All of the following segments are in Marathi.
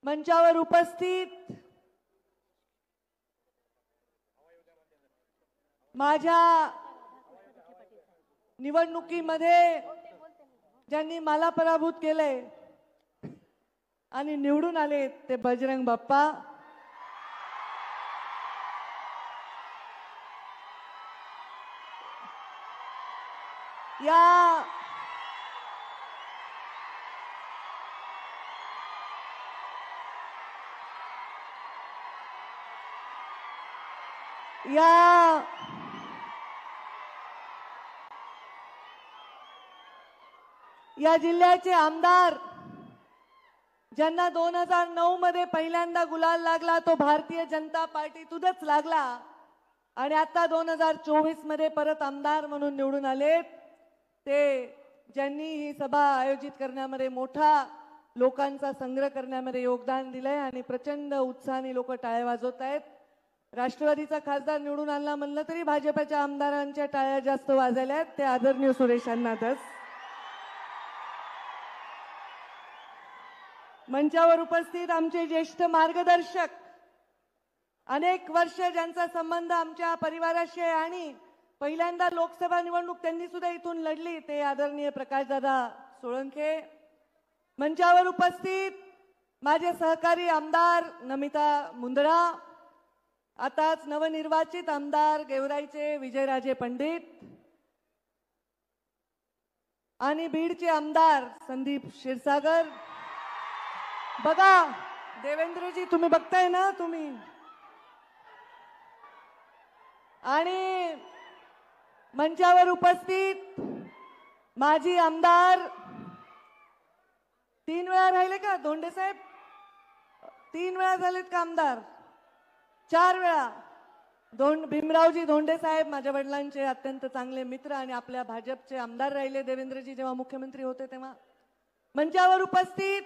मंचावर उपस्थित माझ्या निवडणुकीमध्ये ज्यांनी मला पराभूत केले आणि निवडून आले ते बजरंग बाप्पा, या जिल्ह्याचे आमदार ज्यांना 2009 मध्ये पहिल्यांदा गुलाल लागला तो भारतीय जनता पार्टीतूनच लागला आणि आता 2024 मध्ये परत आमदार म्हणून निवडून आले, ते ज्यांनी ही सभा आयोजित करण्यामध्ये मोठा लोकांचा संग्रह करण्यामध्ये योगदान दिलंय आणि प्रचंड उत्साहाने लोक टाळ्या वाजवत आहेत. राष्ट्रवादीचा खासदार निवडून आणला म्हणलं तरी भाजपच्या आमदारांच्या टाळ्या जास्त वाजल्या आहेत, ते आदरणीय सुरेश अण्णा धस. मंचावर उपस्थित आमचे ज्येष्ठ मार्गदर्शक, अनेक वर्ष ज्यांचा संबंध आमच्या परिवाराशी आहे आणि पहिल्यांदा लोकसभा निवडणूक त्यांनी सुद्धा इथून लढली, ते आदरणीय प्रकाशदादा सोळंके. मंचावर उपस्थित माझे सहकारी आमदार नमिता मुंदडा, आताच नवनिर्वाचित आमदार गेवराईचे विजयराजे पंडित आणि बीडचे आमदार संदीप क्षीरसागर. बघा देवेंद्रजी, तुम्ही बघताय ना तुम्ही. आणि मंचावर उपस्थित माजी आमदार, 3 वेळा राहिले का धोंडे साहेब? 3 वेळा झालेत का आमदार? 4 वेळा. भीमरावजी धोंडे साहेब माझ्या वडिलांचे अत्यंत चांगले मित्र आणि आपल्या भाजपचे आमदार राहिले देवेंद्रजी जेव्हा मुख्यमंत्री होते तेव्हा. मंचावर उपस्थित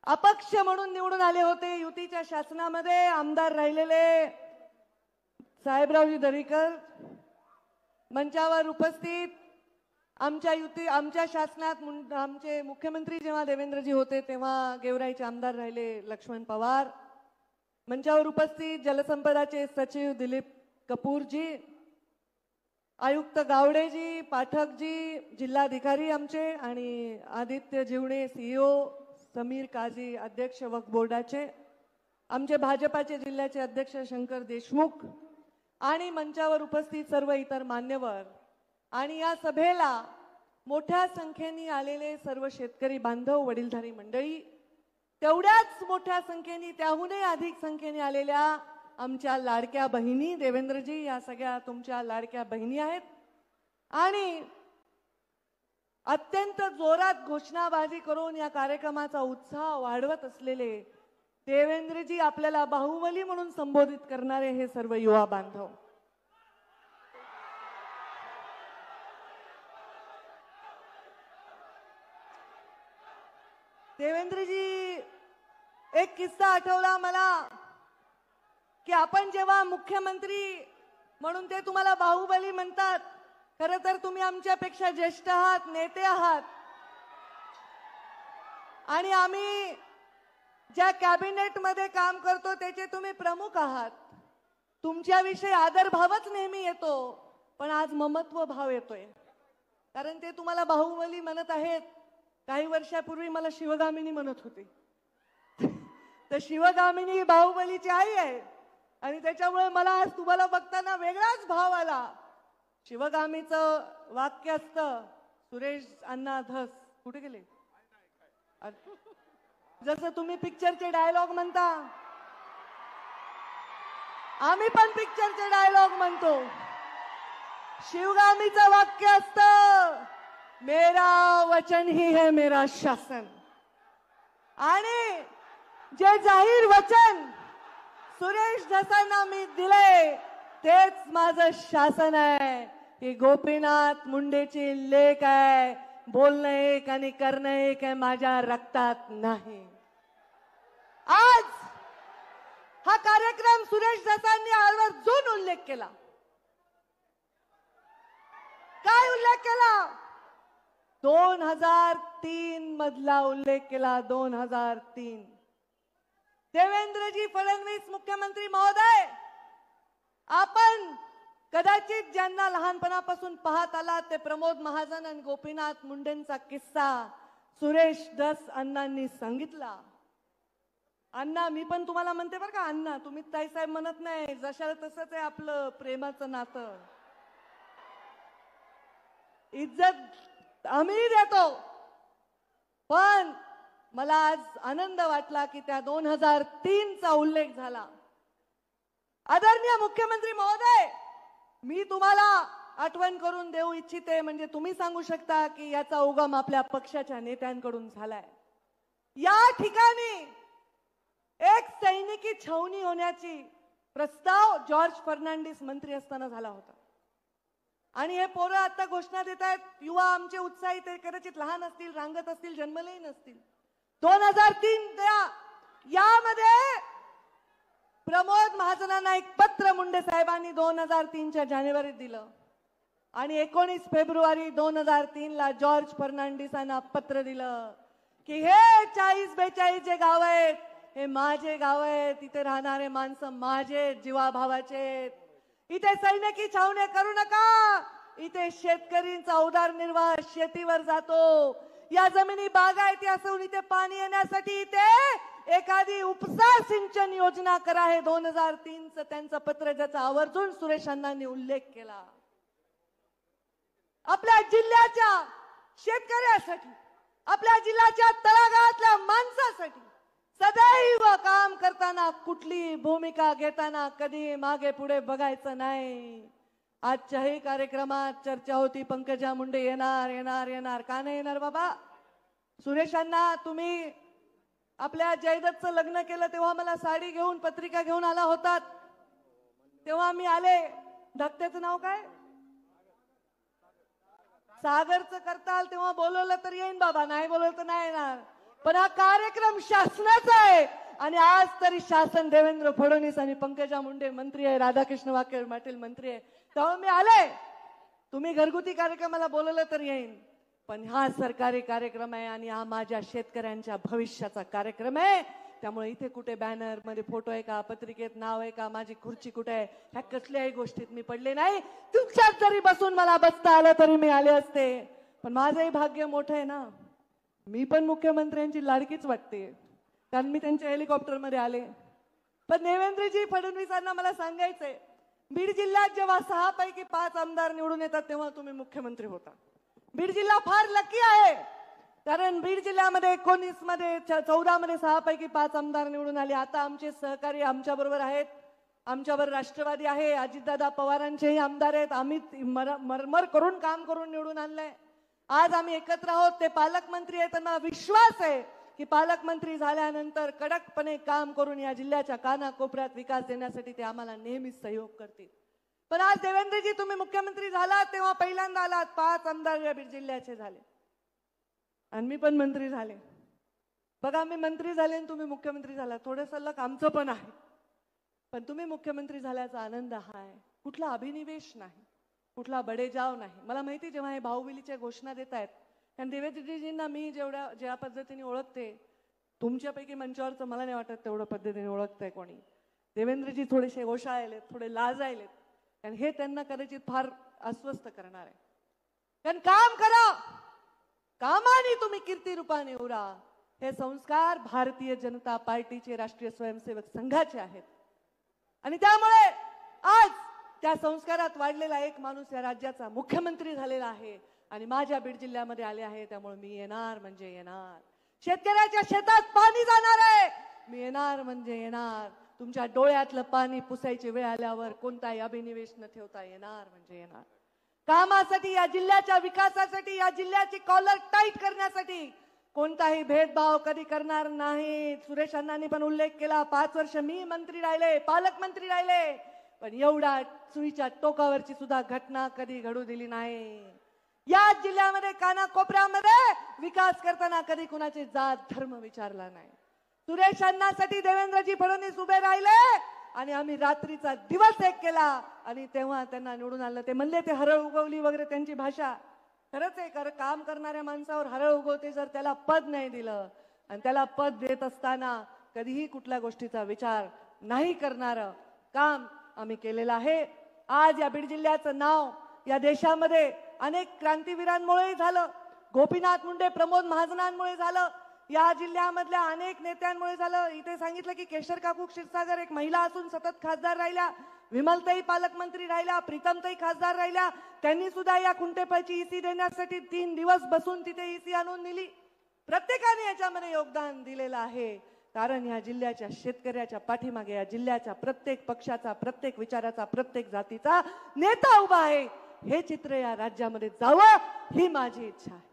अपक्ष म्हणून निवडून आले होते, युतीच्या शासनामध्ये आमदार राहिलेले साहेबरावजी दरेकर. मंचावर उपस्थित आमच्या शासनात आमचे मुख्यमंत्री जेव्हा देवेंद्रजी होते तेव्हा गेवराईचे आमदार राहिले लक्ष्मण पवार. मंचावर उपस्थित जलसंपदाचे सचिव दिलीप कपूरजी, आयुक्त गावडेजी, पाठकजी, जिल्हाधिकारी आमचे आणि आदित्य जीवणे सीईओ, समीर काझी अध्यक्ष वक्फ बोर्डाचे, आमचे भाजपाचे जिल्ह्याचे अध्यक्ष शंकर देशमुख आणि मंचावर उपस्थित सर्व इतर मान्यवर आणि या सभेला मोठ्या संख्येने आलेले सर्व शेतकरी बांधव, वडीलधारी मंडळी, तेवढ्याच मोठ्या संख्येने, त्याहूनही अधिक संख्येने आलेल्या आमच्या लाडक्या बहिणी. देवेंद्रजी, या सगळ्या तुमच्या लाडक्या बहिणी आहेत आणि अत्यंत जोरात घोषणाबाजी करून या कार्यक्रमाचा उत्साह वाढवत असलेले देवेंद्रजी, आपल्याला बाहुबली म्हणून संबोधित करणारे हे सर्व युवा बांधव. देवेंद्रजी, एक किस्सा आठवला मला की आपण जेव्हा मुख्यमंत्री म्हणून ते तुम्हाला बाहुबली म्हणतात, खरं तर तुम्ही आमच्यापेक्षा ज्येष्ठ आहात, नेते आहात आणि आम्ही ज्या कॅबिनेट मध्ये काम करतो त्याचे तुम्ही प्रमुख आहात. तुमच्याविषयी आदरभावच नेहमी येतो, पण आज ममत्व भाव येतोय. कारण ते तुम्हाला बाहुबली म्हणत आहेत, काही वर्षापूर्वी मला शिवगामिनी म्हणत होते. तर शिवगामिनी बाहुबलीची आई आहे आणि त्याच्यामुळे मला आज तुम्हाला बघताना वेगळाच भाव आला. शिवगामीचं वाक्य असतं, सुरेश अण्णा धस कुठे गेले? जसं तुम्ही पिक्चरचे डायलॉग म्हणता, आम्ही पण पिक्चरचे डायलॉग म्हणतो. शिवगामीचं वाक्य असतं, मेरा वचन ही है मेरा शासन. आणि जे जाहीर वचन सुरेश धसांना मी दिले तेच माझं शासन आहे. की गोपीनाथ मुंडेची लेक आहे, बोलणं एक आणि करणं एक आहे, माझ्या रक्तात नाही. आज हा कार्यक्रम सुरेश धसांनी आवर्जून उल्लेख केला. काय उल्लेख केला? 2003 मधला उल्लेख केला. 2003 देवेंद्रजी फडणवीस मुख्यमंत्री महोदय, आपण कदाचित ज्यांना लहानपणापासून पाहत आलात ते प्रमोद महाजन आणि गोपीनाथ मुंडेंचा किस्सा सुरेश धस अण्णांनी सांगितला. अण्णा, मी पण तुम्हाला म्हणते बरं का अण्णा, तुम्ही ताईसाहेब म्हणत नाही, जशाला तसंच आहे आपलं प्रेमाचं नातं. इज्जत आम्ही देतो, पण मला आज आनंद वाटला की त्या 2003 चा उल्लेख झाला. आदरणीय मुख्यमंत्री महोदय, मी तुम्हाला आठवण करून देऊ इच्छिते, म्हणजे तुम्ही सांगू शकता की याचा उगम आपल्या पक्षाच्या नेत्यांकडून झालाय. या ठिकाणी एक सैनिकी छावणी होण्याची प्रस्ताव जॉर्ज फर्नांडिस मंत्री असताना झाला होता. आणि हे पोरं आता घोषणा देत आहेत, युवा आमचे उत्साही, ते कदाचित लहान असतील, रांगत असतील, जन्मलेही नसतील. 2003 यामध्ये प्रमोद महाजनांना एक पत्र मुंडे साहेबांनी 2003च्या जानेवारीत दिलं आणि 19 फेब्रुवारी 2003 ला जॉर्ज फर्नांडिसांना पत्र दिलं की हे 40-42 जे गाव आहेत हे माझे गाव आहेत, इथे राहणारे माणसं माझे जीवाभावाचे, इथे सैनिकी छावण्या करू नका, इथे शेतकरींचा उदरनिर्वाह शेतीवर जातो, या जमिनी बागायती असून इथे पाणी येण्यासाठी इथे एखादी उपसा सिंचन योजना करा. हे 2003 चं त्यांचं पत्र, ज्याचा आवर्जून सुरेश अण्णांनी उल्लेख केला. आपल्या जिल्ह्याच्या शेतकऱ्यासाठी, आपल्या जिल्ह्याच्या तळागाळातल्या माणसासाठी सदैव काम करताना, कुठली भूमिका घेताना कधी मागे पुढे बघायचं नाही. आजच्याही कार्यक्रमात चर्चा होती, पंकजा मुंडे येणार येणार येणार, का नाही येणार बाबा? सुरेशांना, तुम्ही आपल्या जयदत्तचं लग्न केलं तेव्हा मला साडी घेऊन पत्रिका घेऊन आला होतात, तेव्हा मी आले. धाकट्याचं नाव काय? सागरचं करताल, तेव्हा बोलवलं तर येईन बाबा, नाही बोलवलं तर नाही येणार. पण हा कार्यक्रम शासनाचा आहे आणि आज तरी शासन देवेंद्र फडणवीस आणि पंकजा मुंडे मंत्री आहे, राधाकृष्ण वाके पाटील मंत्री आहे, तेव्हा मी आले. तुम्ही घरगुती कार्यक्रमाला बोलवलं तर येईन, पण हा सरकारी कार्यक्रम आहे आणि हा माझ्या शेतकऱ्यांच्या भविष्याचा कार्यक्रम आहे. त्यामुळे इथे कुठे बॅनर मध्ये फोटो आहे का, पत्रिकेत नाव आहे का, माझी खुर्ची कुठे आहे, ह्या कसल्याही गोष्टीत मी पडले नाही. तुमच्यात जरी बसून मला बसता आलं तरी मी आले असते, पण माझंही भाग्य मोठं आहे ना. मी पण मुख्यमंत्र्यांची लाडकीच वाटते, कारण मी त्यांच्या हेलिकॉप्टर मध्ये आले. पण देवेंद्रजी फडणवीसांना मला सांगायचंय, बीड जिल्ह्यात जेव्हा 6 पैकी 5 आमदार निवडून येतात तेव्हा तुम्ही मुख्यमंत्री होता. बीड जिल्हा फार लकी आहे, कारण बीड जिल्ह्यामध्ये 19 मध्ये 14 मध्ये 6 पैकी 5 आमदार निवडून आले. आता आमचे सहकारी आमच्या बरोबर आहेत, आमच्यावर राष्ट्रवादी आहे, अजितदादा पवारांचेही आमदार आहेत. आम्ही मरमर करून काम करून निवडून आणलंय. आज आम्ही एकत्र आहोत, ते पालकमंत्री आहेत, त्यांना विश्वास आहे की पालकमंत्री झाल्यानंतर कडकपणे काम करून या जिल्ह्याच्या कानाकोपऱ्यात विकास देण्यासाठी ते आम्हाला नेहमीच सहयोग करतील. पण आज देवेंद्रजी, तुम्ही मुख्यमंत्री झालात तेव्हा पहिल्यांदा आलात, 5 आमदार या बीड जिल्ह्याचे झाले आणि मी पण मंत्री झाले. बघा, मी मंत्री झाले आणि तुम्ही मुख्यमंत्री झाला, थोडंसं लक आमचं पण आहे, पण तुम्ही मुख्यमंत्री झाल्याचा आनंद हा आहे. कुठला अभिनिवेश नाही, कुठला बडेजाव नाही. मला माहिती, जेव्हा हे भाऊबिलीच्या घोषणा देत आहेत, कारण देवेंद्रजींना मी ज्या पद्धतीने ओळखते, तुमच्यापैकी मंचावरचं मला नाही वाटत तेवढं पद्धतीने ओळखतंय कोणी. देवेंद्रजी थोडेसे ओशाळलेत, थोडे लाजायलेत, आणि हे त्यांना कदाचित फार अस्वस्थ करणार आहे. कारण काम करा, कामाने तुम्ही कीर्ती रूपाने उरा, हे संस्कार भारतीय जनता पार्टीचे राष्ट्रीय स्वयंसेवक संघाचे आहेत. आणि त्यामुळे आज त्या संस्कारात वाढलेला एक माणूस या राज्याचा मुख्यमंत्री झालेला आहे आणि माझ्या बीड जिल्ह्यामध्ये आले आहे. त्यामुळे मी येणार म्हणजे येणार. शेतकऱ्याच्या शेतात पाणी जाणार आहे, मी येणार म्हणजे येणार. तुमच्या डोळ्यातलं पाणी पुसायची वेळ आल्यावर कोणताही अभिनिवेश न ठेवता येणार म्हणजे येणार. कामासाठी, या जिल्ह्याच्या विकासासाठी, या जिल्ह्याची कॉलर टाईट करण्यासाठी कोणताही भेदभाव कधी करणार नाही. सुरेश अण्णांनी पण उल्लेख केला, 5 वर्ष मी मंत्री राहिले, पालकमंत्री राहिले, पण एवढा सुईच्या टोकावरची सुद्धा घटना कधी घडू दिली नाही. या जिल्ह्यामध्ये कानाकोपऱ्यामध्ये विकास करताना कधी कुणाचे जात धर्म विचारला नाही. सुरेश अण्णांसाठी देवेंद्रजी फडणवीस उभे राहिले आणि आम्ही रात्रीचा दिवस एक केला आणि तेव्हा त्यांना निवडून आणलं. ते म्हणले ते हरळ उगवली वगैरे, त्यांची भाषा खरंच आहे. काम करणाऱ्या माणसावर हरळ उगवते जर त्याला पद नाही दिलं, आणि त्याला पद देत असताना कधीही कुठल्या गोष्टीचा विचार नाही करणारं काम आम्ही केलेलं आहे. आज या बीड जिल्ह्याचं नाव या देशामध्ये अनेक क्रांतीवीरांमुळे झालं, गोपीनाथ मुंडे, प्रमोद महाजनांमुळे झालं, या जिल्ह्यामधल्या अनेक नेत्यांमुळे झालं. इथे सांगितलं की केशर काकू क्षीरसागर एक महिला असून सतत खासदार राहिल्या, विमलताई पालकमंत्री राहिल्या, प्रीतमताई खासदार राहिल्या. त्यांनी सुद्धा या खुंटेपळची ईसी देण्यासाठी 3 दिवस बसून तिथे ईसी आणून दिली. प्रत्येकाने याच्यामध्ये योगदान दिलेलं आहे. कारण या जिल्ह्याच्या शेतकऱ्याच्या पाठीमागे या जिल्ह्याच्या प्रत्येक पक्षाचा, प्रत्येक विचाराचा, प्रत्येक जातीचा नेता उभा आहे. हे चित्र या राज्यामध्ये जावं ही माझी इच्छा आहे.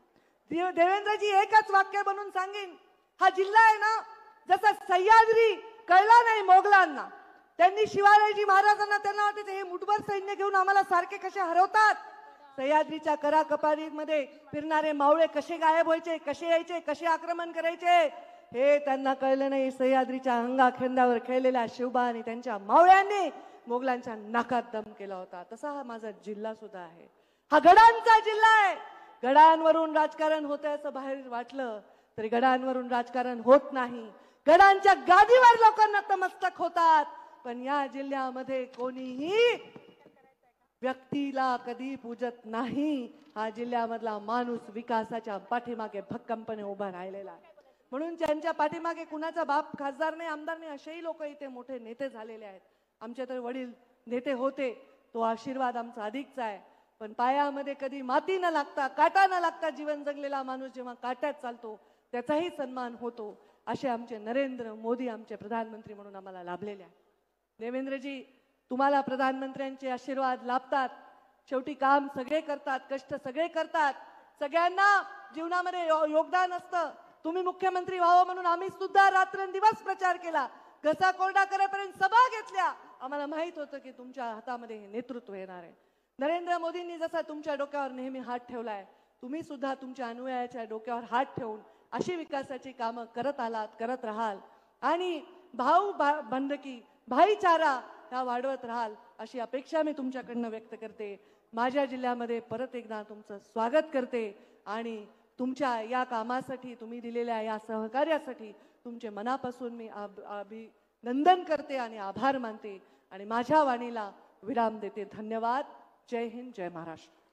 देवेंद्रजी एकच वाक्य बनून सांगेन, हा जिल्हा आहे ना, जसा सह्याद्री कळला नाही मोगलांना, त्यांनी शिवाजी महाराजांना त्यांना वाटते हे मुठभर सैन्य घेऊन आम्हाला सारखे कसे हरवतात. सह्याद्रीच्या कराकपारीमध्ये फिरणारे मावळे कसे गायब व्हायचे, कसे यायचे, कसे आक्रमण करायचे हे त्यांना कळलं नाही. सह्याद्रीच्या अंगाखेंद्यावर खेळलेल्या शिवबा आणि त्यांच्या मावळ्यांनी मोगलांच्या नाकात दम केला होता. तसा हा माझा जिल्हा सुद्धा आहे. हा गडांचा जिल्हा आहे. गडांवरून राजकारण होतंय असं बाहेर वाटलं तरी गडांवरून राजकारण होत नाही. गडांच्या गादीवर लोक नतमस्तक होतात. पण या जिल्ह्यामध्ये कोणीही व्यक्तीला कधी पूजत नाही. हा जिल्ह्यामधला माणूस विकासाच्या पाठीमागे भक्कमपणे उभा राहिलेला आहे. म्हणून ज्यांच्या पाठीमागे कुणाचा बाप खासदार नाही, आमदार नाही, असेही लोक इथे मोठे नेते झालेले आहेत. आमचे तर वडील नेते होते, तो आशीर्वाद आमचा अधिकचा आहे. पण पायामध्ये कधी माती न लागता, काटा न लागता जीवन जगलेला माणूस जेव्हा काट्यात चालतो त्याचाही सन्मान होतो. असे आमचे नरेंद्र मोदी आमचे प्रधानमंत्री म्हणून आम्हाला लाभलेले आहेत. देवेंद्रजी, तुम्हाला प्रधानमंत्र्यांचे आशीर्वाद लाभतात. शेवटी काम सगळे करतात, कष्ट सगळे करतात, सगळ्यांना जीवनामध्ये योगदान असतं. तुम्ही मुख्यमंत्री व्हावं म्हणून आम्ही सुद्धा रात्रंदिवस प्रचार केला, घसा कोरडा करेपर्यंत सभा घेतल्या. आम्हाला माहित होतं की तुमच्या हातामध्ये हे नेतृत्व येणार आहे. नरेंद्र मोदींनी जसा तुमच्या डोक्यावर नेहमी हात ठेवलाय, तुम्ही सुद्धा तुमच्या अनुयायाच्या डोक्यावर हात ठेवून अशी विकासाची कामं करत आलात, करत राहाल आणि बंधकी, भाईचारा ह्या वाढवत राहाल अशी अपेक्षा मी तुमच्याकडनं व्यक्त करते. माझ्या जिल्ह्यामध्ये परत एकदा तुमचं स्वागत करते आणि तुमच्या या कामासाठी, तुम्ही दिलेल्या या सहकार्यासाठी तुमचे मनापासून मी अभिनंदन करते आणि आभार मानते आणि माझ्या वाणीला विराम देते. धन्यवाद. जय हिंद, जय महाराष्ट्र.